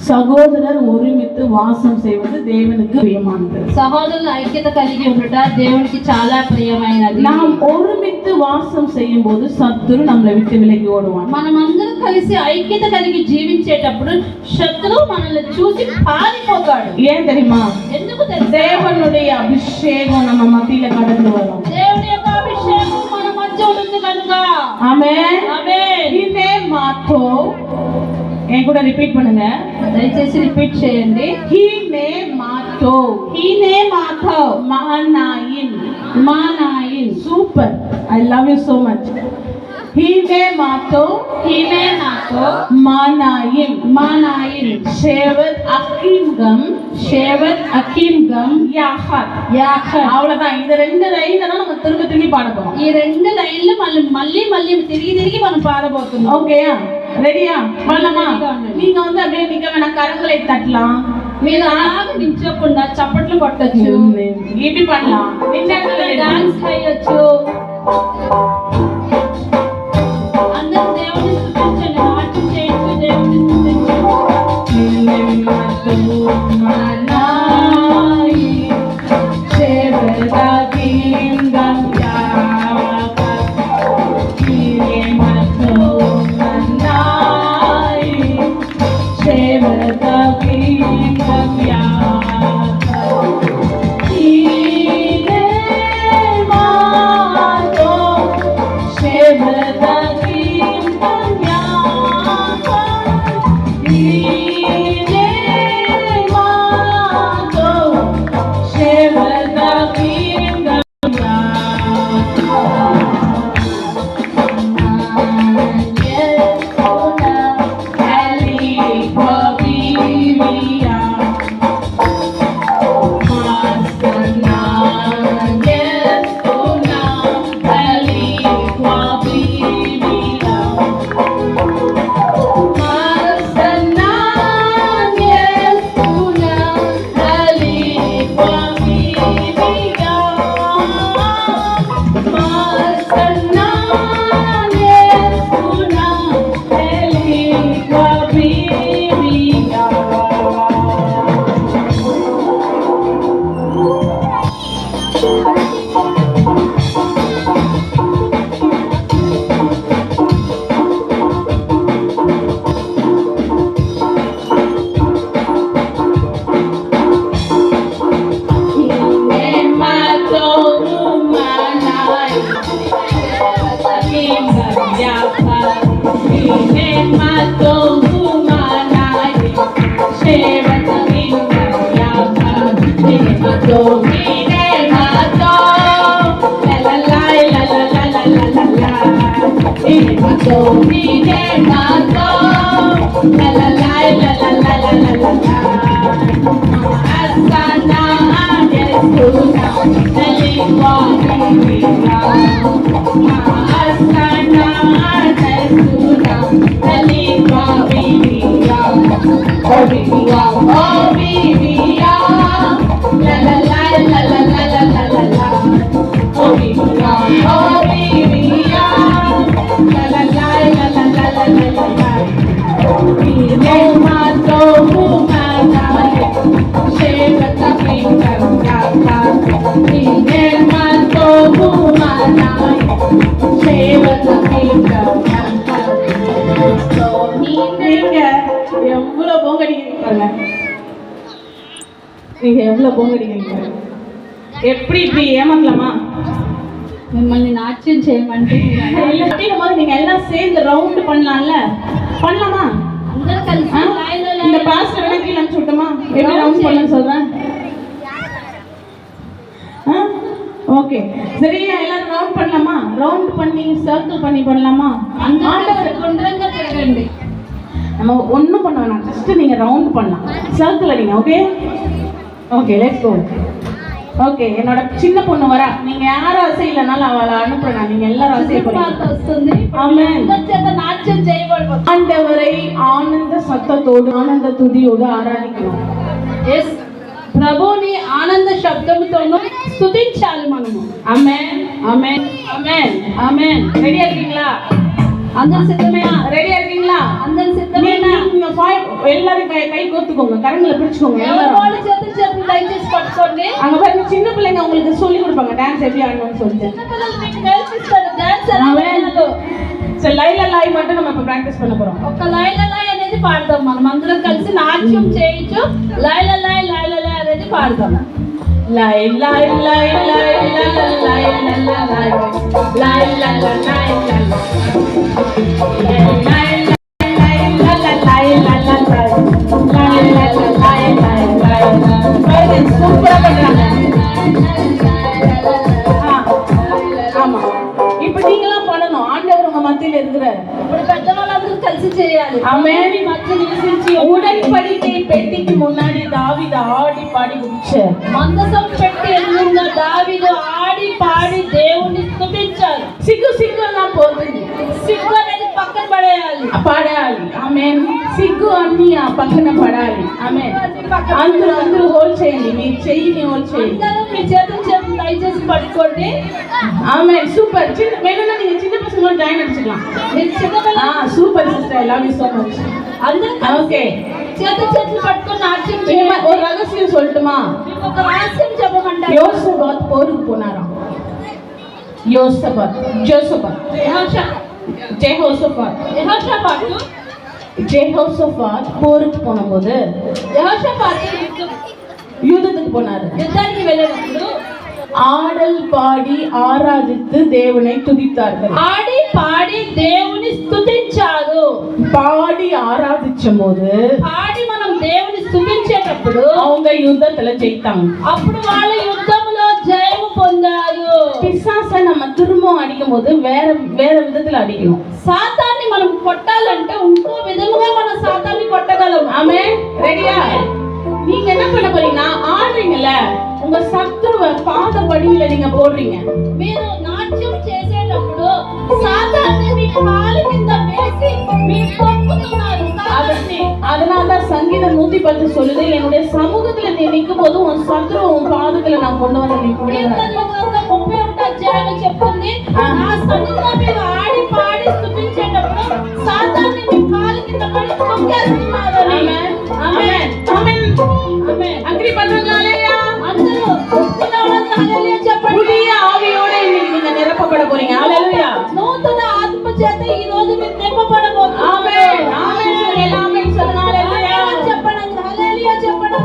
சகோதரர் ஒருமித்து வாசம் செய்வது தேவனுக்கு பிரியமானது. సహోదరుల ఐక్యత కలిగి ఉండుట దేవునికి చాలా ప్రియమైనది. நாம் ஒருமித்து வாசம் செய்யும் போது சத்துரு நம்மளை விட்டு விலகி ஓடுவான். మనమందరం కలిసి ఐక్యత కలిగి జీవించేటప్పుడు శత్రువు మనల్ని చూసి పారిపోతాడు. ஏன் தெரியுமா? ఎందుకు తెలుసా? தேவனுடைய அபிஷேகம் நம்ம மத்தியில கடந்து வரும். దేవుని యొక్క అభిషేకం మన మధ్య ఉంటుంది కనుక. ఆమేన్ ఆమేన్. ఇదే మాతో ఏం కూడా రిపీట్ பண்ணுங்க. దయచేసి రిపీట్ చేయండి. హీనే మాతో మానాయిన్ super. I love you so much. హీనే మాతో మానాయిన్ షేవత్ అకీమ్గం యాహత్. அவ்வளவுதான். இந்த ரெண்டு லைன்ல தான் நம்ம திரும்ப திரும்பி பாட போறோம். ఈ రెండు లైన్లు మళ్ళీ తిరిగి మనం పాడబోతున్నాం. ஓகேயா? ரெடியா? பண்ணலாமா? நீங்க வந்து அப்படியே நிக்க வேணாம், கரங்களை தட்டலாம். మీరు అలాగే నిల్చోకుండా చప్పట్లు కొట్టొచ్చు. இப்படி பண்ணலாம். డాన్స్ చేయొచ్చు. అందరూ దేవుని స్తుతించండి, నాట్యం చేయండి, దేవుని நீங்க எவ்வளவு போங்கடிக்கிறீங்க. எப்படி இப்படி ஏமாத்தலாமா? మిమ్మల్ని నాట్యం చేయమంటే நீங்க எல்லாம் சேர்ந்து ரவுண்ட் பண்ணலாம்ல? பண்ணலாமா? అందరూ కలిసి இந்த பாஸ்டர் வேணா கீழ அனுப்பிச்சு விட்டோமா? எப்படி ரவுண்ட் பண்ணலாம் சொல்றேன். ஓகே, சரியா? எல்லாரும் ரவுண்ட் பண்ணலாமா? ரவுண்ட் பண்ணி சர்க்கிள் பண்ணி பண்ணலாமா? అందరూ గుండ్రంగా తిరగండి. நம்ம ஒன்றும் பண்ண வேணாம், ஜஸ்ட் நீங்க ரவுண்ட் பண்ணலாம், சர்க்கிள் அடிங்க. Okay okay, let's go. Okay, என்னோட சின்ன பொண்ணு வரா, நீங்க யாரும் அசையிலனாலும் அவளை அனுப்புறேன். நீங்க எல்லாரும் அசைப்பீங்க. நாட்யம் செய்யப்படுவோம். ஆண்டவரை ஆனந்த சத்தத்தோடு ஆனந்த துதியோடு ஆராதிக்கணும். எஸ், ప్రభుని ఆనంద శబ్దంతోను స్తుతించాలి మనము. ఆమేన్ ఆమేన్ ఆమేన్ ఆమేన్. రెడీ இருக்கீங்களா? అందరు సిద్ధమేనా? ரெடியா இருக்கீங்களா? అందరు సిద్ధమేనా? நீங்க எல்லாரும் கை கோத்துக்கோங்க, கரங்களை பிடிச்சுக்கோங்க எல்லாரும். వాళ్ళు చేతులు దయచేసి పట్టుకోండి. அங்க பாருங்க, சின்ன பிள்ளைங்க உங்களுக்கு சொல்லி கொடுப்பாங்க டான்ஸ் எப்படி ஆடணும்னு சொல்லிட்டு. చిన్న పిల్లలు మీకు నేర్పిస్తారు డాన్స్ ఎలా వేయాలో. సో లైలా లాయ్ மட்டும் நம்ம இப்ப ప్రాక్టీస్ பண்ண போறோம். ఒక లైలా లాయ్ అనేది పాడదాం. మనం అందరం కలిసి నాట్యం చేయొచ్చు. లైలా లాయ్ లైలా లాయ్ అనేది పాడదాం. లాయ్ లాయ్ లాయ్ లాయ్ లాయ్ లాయ్ లాయ్ లాయ్ లాయ్ சூப்பரா பண்றாங்க. ஆமா, இப்ப நீங்களாம் பண்ணணும். ஆண்டவர் உங்க மத்தியில இருக்கிறார். ఇప్పుడు పెద్దవాళ్ళందరూ కలిసి చేయాలి. ஆமென். మీ మధ్య నివసించి உடன்படிக்கை பெட்டிக்கு முன்னாடி தாவீது ஆடி பாடி குதிச்சார். మందసం పెట్టి ఎదురుగా దావీదు ఆడి పాడి దేవుణ్ణి స్తుతించారు. సిగ్గు సిగ్గుலாம் పోతుంది, సిగ్గు అనేది పక్కన పడేయాలి. పడాలి. ఆమేన్. సిగ్గు అన్ని ఆ పక్కన పడాలి. ఆమేన్. అందరూ హోల్ చేయండి, మీ చెయ్యిని హోల్ చేయండి. అందరూ మీ చేతులు దయచేసి పట్టుకోండి. ஆமென். சூப்பர். வேணும்னா நீங்க சின்ன பசங்களோட ஜாயின் அடிச்சுக்கலாம். మీరు చిన్నపిల్లలు super sister, love you so much. అందరూ ఓకే, చేతులు పట్టుకొని నాట్యం చేయాలి. ஒரு ரகசியம் சொல்லட்டுமா? మీకు ఒక రహస్యం చెప్పమంటారు. யோசபாத் போருக்கு போனாராம். ஜோசபாத் ஜெஹோஷாபாத் போருக்கு போனபோது யுத்தத்துக்கு போனாரு. యుద్ధానికి వెళ్ళినప్పుడు ஆடல் பாடி ஆராதித்து தேவனை துதித்தார்கள். ఆడి పాడి దేవుని స్తుతించారు. பாடி ஆராதிச்சும் போது పాడి మనం దేవుని స్తుతించేటప్పుడు அவங்க யுத்தத்துல ஜெயித்தாங்க. అప్పుడు వాళ్ళ యుద్ధంలో జయము పొందారు. பிசாச நம்ம திரும்ப அடிக்கும் போது வேற விதத்துல அடிக்கணும். సాతాన్ని మనం కొట్టాలంటే ఇంకో విధంగా మనం సాతాన్ని కొట్టగలం. ஆமென். ரெடியா? நீங்க என்ன பண்ண போறீங்கன்னா, ஆடுறீங்கல்ல, உங்க சத்துருவ பாதபடியில நீங்க போடுறீங்க. మీరు నాట్యం చేసేటప్పుడు సాతాన్ని మీ కాలు కింద వేసి మీరు కొట్టుతున్నారు సాతాన్ని. அதனாலதான் சங்கீதம் 110 சொல்லுது, என்னுடைய சமூகத்துல நீ நிற்கும் போது உன் சத்துருவ உன் பாதத்துல நான் கொண்டு வந்து நிற்கிறேன். 31 అధ్యాయంలో చెప్తుంది, నా సన్నిధిలో మీరు ఆడి పాడి స్తుతించేటప్పుడు సాతాన్ని మీ కాలు కింద పడి తొక్కేస్తున్నారు. ఆమేన్. ఆమేన్. ఆమేన్. ఆమేన్. అగ్రి పదనాలయ్యా. అందరూ పిల్లవాళ్ళందరూ హల్లెలూయా చెప్పండి. புதிய ஆவியோட இன்னைக்கு நீங்க நிரப்பப்பட போறீங்க. ஹalleluya. నూతన ఆత్మ చేత ఈ రోజు మీరు నింపబడబోతున్నారు. ఆమేన్. ఆమేన్. எல்லா ஆமென் சொல்லுங்க. ஹalleluya చెప్పండి. హల్లెలూయా చెప్పండి.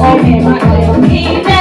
Okay,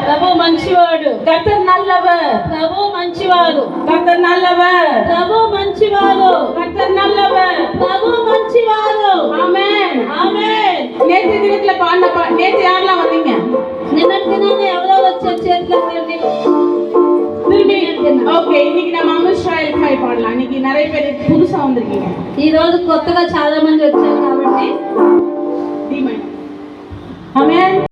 ప్రభు మంచివాడు, கர்த்தர் நல்லவர், ప్రభు మంచివాడు, கர்த்தர் நல்லவர், ప్రభు మంచివాడు, கர்த்தர் நல்லவர். ప్రభు మంచివాడు. ஆமென். ఆమేన్. நேற்று தினத்துல நேற்று யாரெல்லாம் வந்தீங்க? నిన్నటి దినాన్ని ఎవరో వచ్చారు చేతులు ఎత్తండి. திரும்பி ஓகே, இன்னைக்கு நம்ம அமிஸ்ராயல் காய் பாடலாம். இன்னைக்கு நிறைய பேர் புதுசா வந்திருக்கீங்க. ఈ రోజు కొత్తగా చాలా మంది వచ్చారు కాబట్టి ஆமென்.